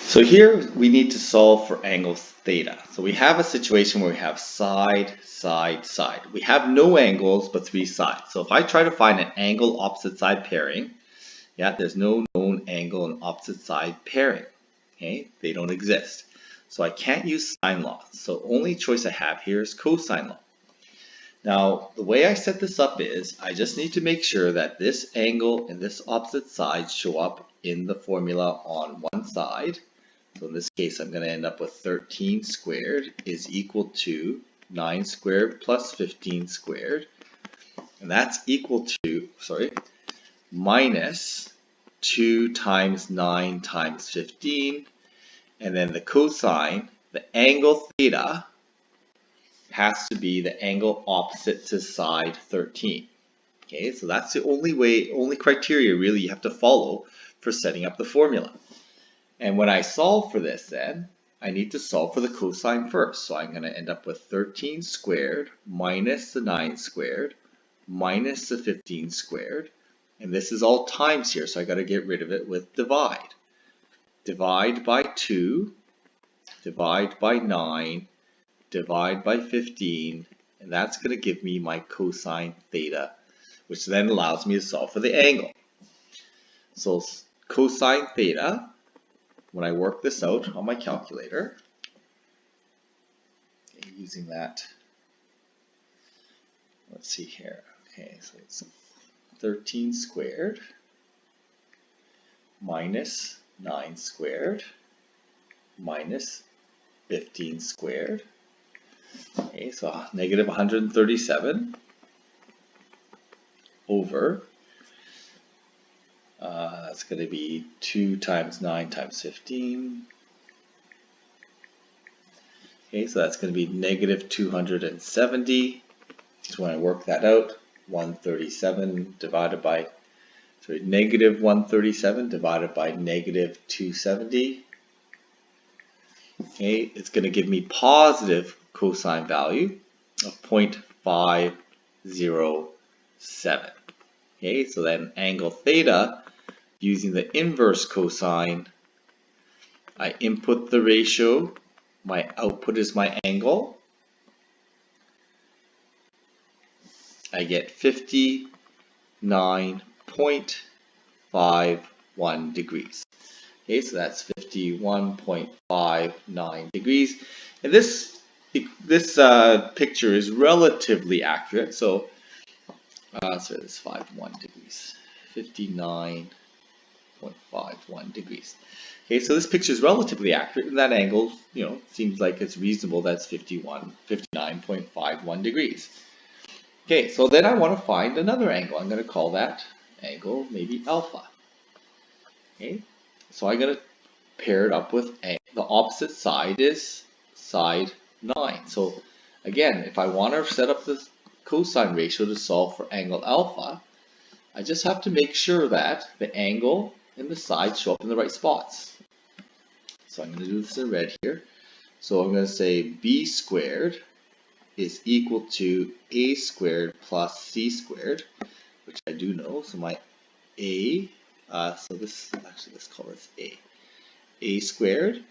So here we need to solve for angle theta. So we have a situation where we have side, side, side. We have no angles but three sides. So if I try to find an angle opposite side pairing, there's no known angle and opposite side pairing. Okay, they don't exist. So I can't use sine law. So only choice I have here is cosine law. Now the way I set this up is I just need to make sure that this angle and this opposite side show up in the formula on one side. So in this case, I'm going to end up with 13 squared is equal to 9 squared plus 15 squared. And that's equal to, minus 2 times 9 times 15. And then the cosine, the angle theta, has to be the angle opposite to side 13. Okay, so that's the only criteria really you have to follow for setting up the formula. And when I solve for this then, I need to solve for the cosine first. So I'm going to end up with 13 squared minus the 9 squared minus the 15 squared. And this is all times here, so I got to get rid of it with divide. Divide by 2, divide by 9, divide by 15, and that's going to give me my cosine theta, which then allows me to solve for the angle. So cosine theta, when I work this out on my calculator, using that, let's see here, okay, so it's 13 squared minus 9 squared minus 15 squared, okay, so negative 137 over, that's going to be 2 times 9 times 15. Okay, so that's going to be negative 270. So when I work that out, 137 divided by, negative 137 divided by negative 270. Okay, it's going to give me positive cosine value of 0.507. Okay, so then angle theta, using the inverse cosine, I input the ratio, my output is my angle. I get 59.51 degrees. Okay, so that's 51.59 degrees. And this picture is relatively accurate. So, this is 51 degrees. 59.51 degrees. Okay, so this picture is relatively accurate, and that angle, seems like it's reasonable. That's 59.51 degrees. Okay, so then I want to find another angle. I'm going to call that angle maybe alpha. Okay, so I'm going to pair it up with the opposite side is side 9. So again, if I want to set up the cosine ratio to solve for angle alpha, I just have to make sure that the angle and the side show up in the right spots. So I'm going to do this in red here. So I'm going to say b squared is equal to a squared plus c squared, which I do know. So my a, let's call this a squared.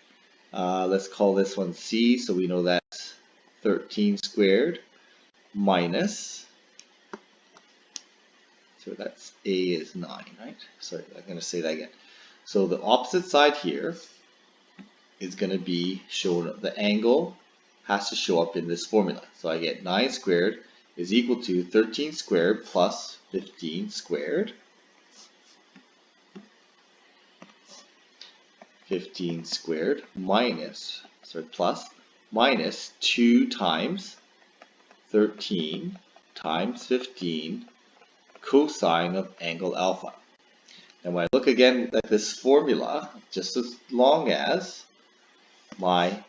Let's call this one c, so we know that's 13 squared minus, so that's a is 9, right? Sorry, I'm going to say that again. So the opposite side here is going to be shown, the angle has to show up in this formula. So I get 9 squared is equal to 13 squared plus 15 squared. 15 squared minus 2 times 13 times 15 cosine of angle alpha. And when I look again at this formula, just as long as my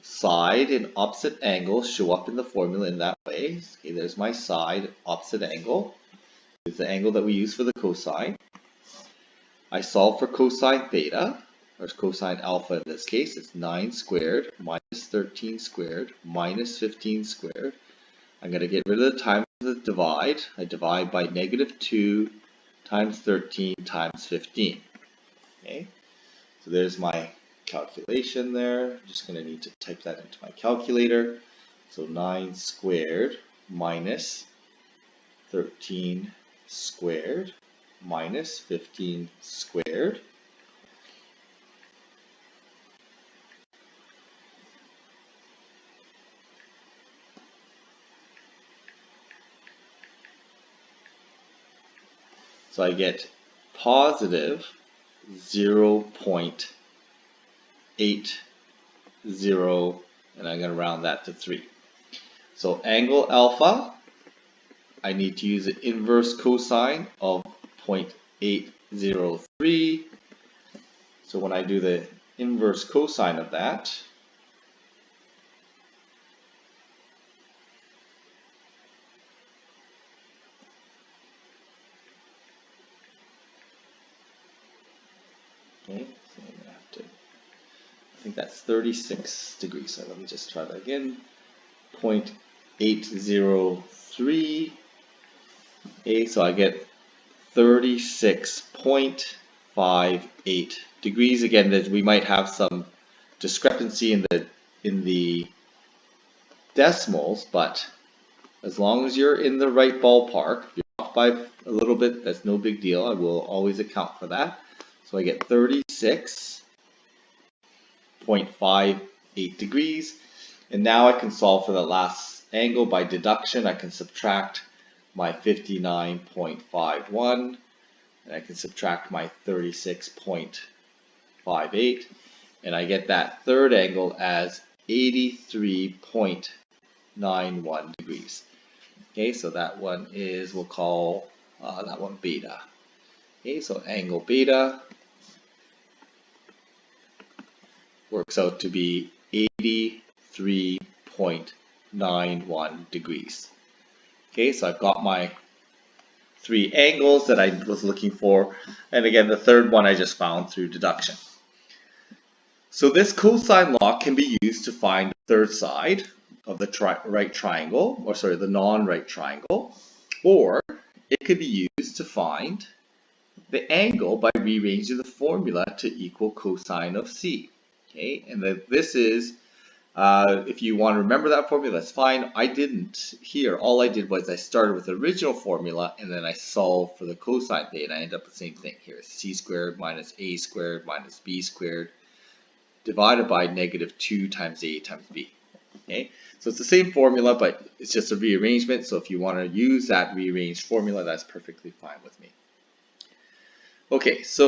side and opposite angle show up in the formula in that way, okay, there's my side opposite angle, is the angle that we use for the cosine. I solve for cosine theta, or cosine alpha in this case. It's 9 squared minus 13 squared minus 15 squared. I'm going to get rid of the times of the divide. I divide by negative 2 times 13 times 15. Okay, so there's my calculation there. I'm just going to need to type that into my calculator. So 9 squared minus 13 squared minus 15 squared. So I get positive 0.80, and I'm going to round that to 3. So angle alpha, I need to use the inverse cosine of 0.803. So when I do the inverse cosine of that, okay, so I'm gonna have to, I think that's 36 degrees. So let me just try that again. 0.803. Okay, so I get 36.58 degrees. Again, that we might have some discrepancy in the decimals, but as long as you're in the right ballpark, if you're off by a little bit, that's no big deal. I will always account for that. So I get 36.58 degrees. And now I can solve for the last angle by deduction. I can subtract my 59.51, and I can subtract my 36.58, and I get that third angle as 83.91 degrees. Okay, so that one is, we'll call that one beta. Okay, so angle beta works out to be 83.91 degrees. Okay, so I've got my 3 angles that I was looking for, and again the third one I just found through deduction. So this cosine law can be used to find the third side of the right triangle, or sorry, the non-right triangle, or it could be used to find the angle by rearranging the formula to equal cosine of c. Okay, and this is, if you want to remember that formula, that's fine. I didn't here. All I did was I started with the original formula and then I solved for the cosine thing, and I end up with the same thing here. C squared minus a squared minus b squared divided by negative 2 times a times b. Okay, so it's the same formula, but it's just a rearrangement. So if you want to use that rearranged formula, that's perfectly fine with me. Okay, so